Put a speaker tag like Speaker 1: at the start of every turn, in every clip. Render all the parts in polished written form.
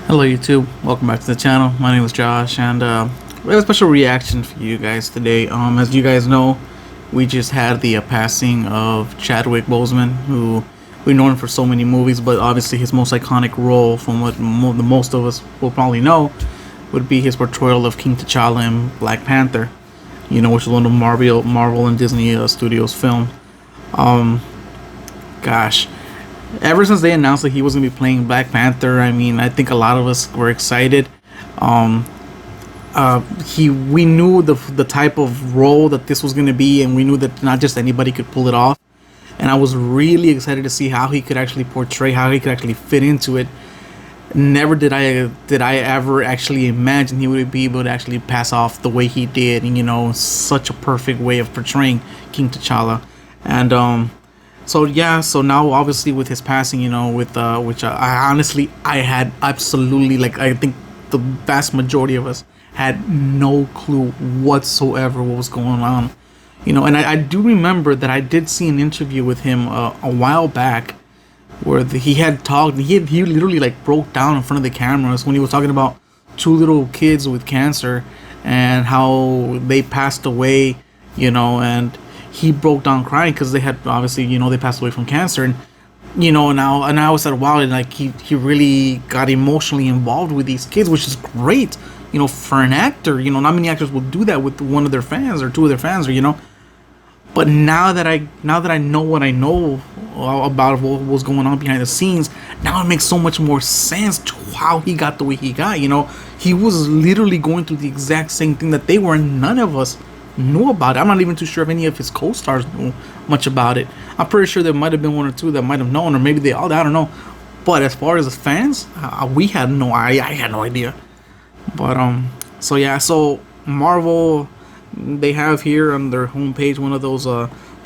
Speaker 1: Hello YouTube, welcome back to the channel. My name is Josh and we have a special reaction for you guys today. As you guys know, we just had the passing of Chadwick Boseman, who we know him for so many movies, but obviously his most iconic role, from what the most of us will probably know, would be his portrayal of King T'Challa in Black Panther, which is one of Marvel and Disney Studios film. Gosh, ever since they announced that he was gonna be playing Black Panther, I think a lot of us were excited. We knew the type of role that this was gonna be, and we knew that not just anybody could pull it off. And I was really excited to see how he could actually portray, how he could actually fit into it. Never did I ever actually imagine he would be able to actually pass off the way he did, and such a perfect way of portraying King T'Challa. And so now obviously with his passing, with which I honestly had absolutely, I think the vast majority of us had no clue whatsoever what was going on, and I do remember that I did see an interview with him a while back where he had talked. He literally broke down in front of the cameras when he was talking about two little kids with cancer and how they passed away, and he broke down crying because they had obviously, they passed away from cancer. And now, and I was like, wow, and he really got emotionally involved with these kids, which is great, for an actor. Not many actors will do that with one of their fans or two of their fans, but now that I know what I know about what was going on behind the scenes, now it makes so much more sense to how he got the way he got. He was literally going through the exact same thing that they were, and none of us knew about it. I'm not even too sure if any of his co-stars knew much about it. I'm pretty sure there might have been one or two that might have known, or maybe they all, I don't know. But as far as the fans, we had no, I had no idea. But so Marvel, they have here on their homepage one of those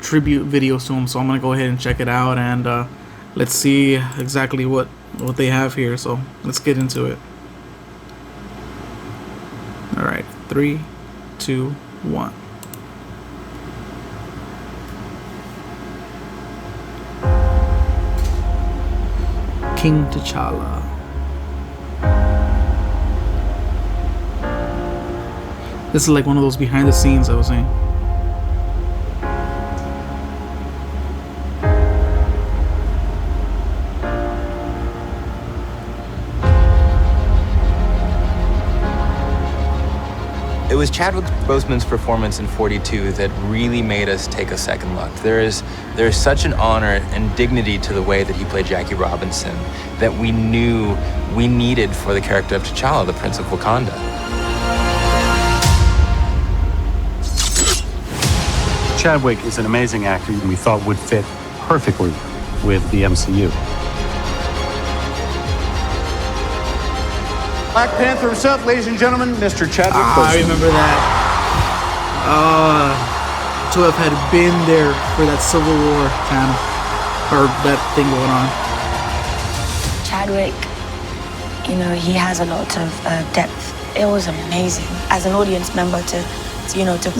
Speaker 1: tribute videos to him. So I'm gonna go ahead and check it out, and let's see exactly what they have here. So let's get into it. All right, 3, 2, 1. King T'Challa. This is like one of those behind the scenes I was saying.
Speaker 2: It was Chadwick Boseman's performance in 42 that really made us take a second look. There is such an honor and dignity to the way that he played Jackie Robinson that we knew we needed for the character of T'Challa, the Prince of Wakanda.
Speaker 3: Chadwick is an amazing actor and we thought would fit perfectly with the MCU.
Speaker 4: Black Panther himself, ladies and gentlemen, Mr. Chadwick Boseman.
Speaker 1: I remember that. To have had been there for that Civil War time, or that thing going on.
Speaker 5: Chadwick, he has a lot of depth. It was amazing as an audience member to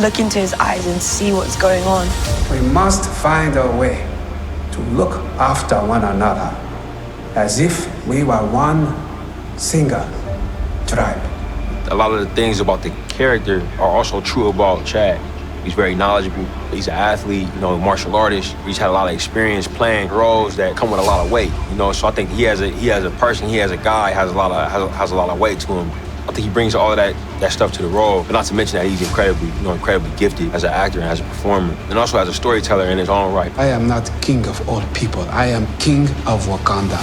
Speaker 5: look into his eyes and see what's going on.
Speaker 6: We must find a way to look after one another as if we were one single tribe.
Speaker 7: A lot of the things about the character are also true about Chad. He's very knowledgeable. He's an athlete, martial artist. He's had a lot of experience playing roles that come with a lot of weight, So I think he as a person, he as a guy has a lot of weight to him. I think he brings all of that stuff to the role, but not to mention that he's incredibly gifted as an actor and as a performer, and also as a storyteller in his own right.
Speaker 6: I am not king of all people. I am king of Wakanda.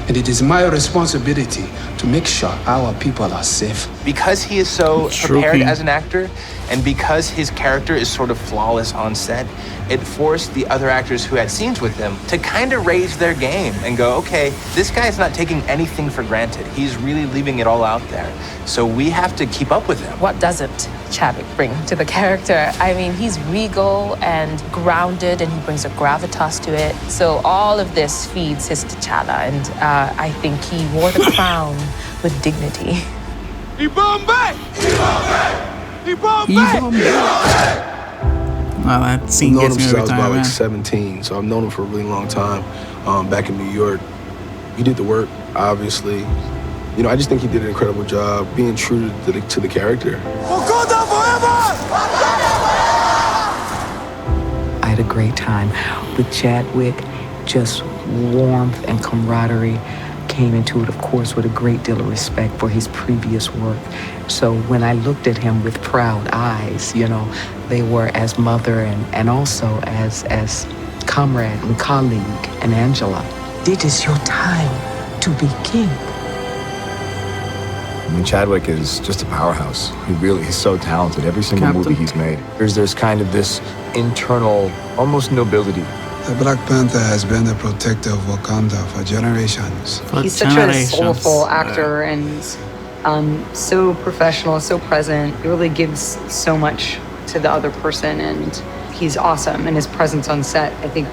Speaker 6: And it is my responsibility to make sure our people are safe.
Speaker 2: Because he is so prepared as an actor, and because his character is sort of flawless on set, it forced the other actors who had scenes with him to kind of raise their game and go, okay, this guy's not taking anything for granted. He's really leaving it all out there. So we have to keep up with him.
Speaker 8: What doesn't Chadwick bring to the character? He's regal and grounded, and he brings a gravitas to it. So all of this feeds his T'Challa, and I think he wore the crown with dignity.
Speaker 4: He Bombay! He Bombay! He Bombay!
Speaker 1: He Bombay! That scene gets me every time,
Speaker 9: I was about
Speaker 1: man.
Speaker 9: 17, so I've known him for a really long time. Back in New York, he did the work, obviously. You know, I just think he did an incredible job being true to the character.
Speaker 4: Wakanda forever!
Speaker 10: I had a great time with Chadwick. Just warmth and camaraderie. Came into it, of course, with a great deal of respect for his previous work. So when I looked at him with proud eyes, you know, they were as mother and also as comrade and colleague and Angela. It is your time to be king.
Speaker 11: I mean, Chadwick is just a powerhouse. He's so talented. Every single movie he's made, there's kind of this internal, almost nobility.
Speaker 6: The Black Panther has been the protector of Wakanda for generations.
Speaker 12: He's such a soulful actor and so professional, so present. He really gives so much to the other person, and he's awesome. And his presence on set, I think,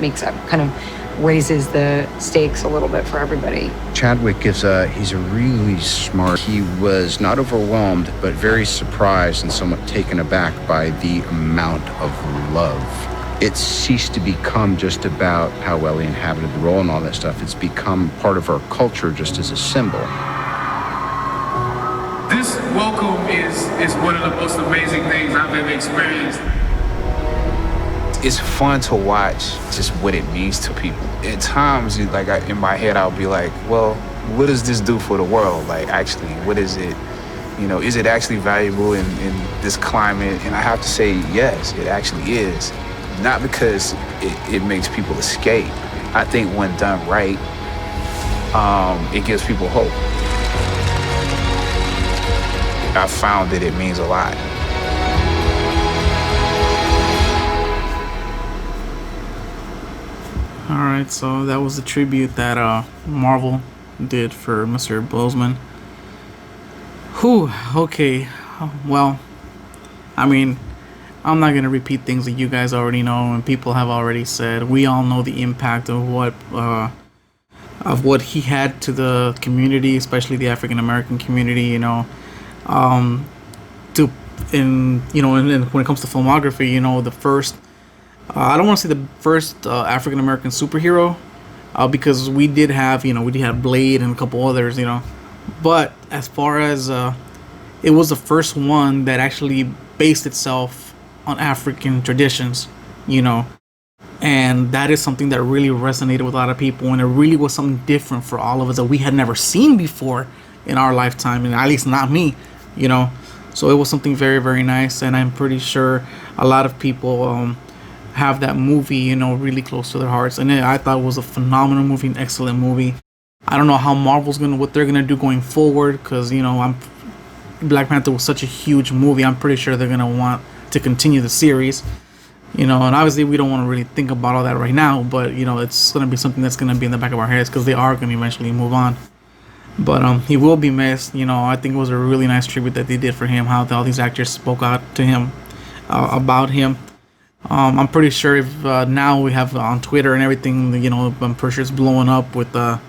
Speaker 12: raises the stakes a little bit for everybody.
Speaker 13: Chadwick he's a really smart. He was not overwhelmed, but very surprised and somewhat taken aback by the amount of love. It ceased to become just about how well he inhabited the role and all that stuff. It's become part of our culture just as a symbol.
Speaker 14: This welcome is one of the most amazing things I've ever experienced.
Speaker 15: It's fun to watch just what it means to people. At times, in my head, I'll be like, well, what does this do for the world? Like, actually, what is it? You know, is it actually valuable in this climate? And I have to say, yes, it actually is. Not because it makes people escape. I think when done right, it gives people hope. I found that it means a lot.
Speaker 1: All right, so that was the tribute that Marvel did for Mr. Boseman. Whew, okay. Well, I mean, I'm not going to repeat things that you guys already know and people have already said. We all know the impact of what he had to the community, especially the African American community, you know. When it comes to filmography, you know, the first I don't want to say the first African American superhero, because we did have Blade and a couple others, you know. But as far as it was the first one that actually based itself on African traditions, you know, and that is something that really resonated with a lot of people, and it really was something different for all of us that we had never seen before in our lifetime, and at least not me, you know. So it was something very, very nice, and I'm pretty sure a lot of people have that movie, you know, really close to their hearts, and I thought it was a phenomenal movie, an excellent movie. I don't know how what they're gonna do going forward, because, you know, Black Panther was such a huge movie. I'm pretty sure they're gonna want to continue the series, you know, and obviously we don't want to really think about all that right now, but, you know, it's going to be something that's going to be in the back of our heads because they are going to eventually move on. But he will be missed, you know. I think it was a really nice tribute that they did for him, how all these actors spoke out to him about him. I'm pretty sure if now we have on Twitter and everything, you know, I'm pretty sure it's blowing up with a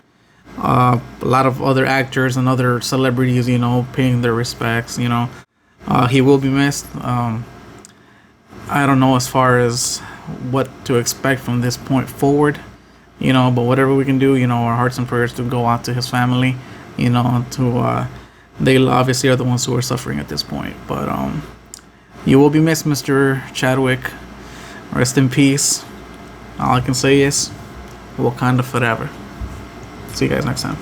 Speaker 1: lot of other actors and other celebrities, you know, paying their respects, you know. He will be missed. I don't know as far as what to expect from this point forward, you know, but whatever we can do, you know, our hearts and prayers to go out to his family, you know, they obviously are the ones who are suffering at this point. But you will be missed, Mr. Chadwick. Rest in peace. All I can say is Wakanda forever. See you guys next time.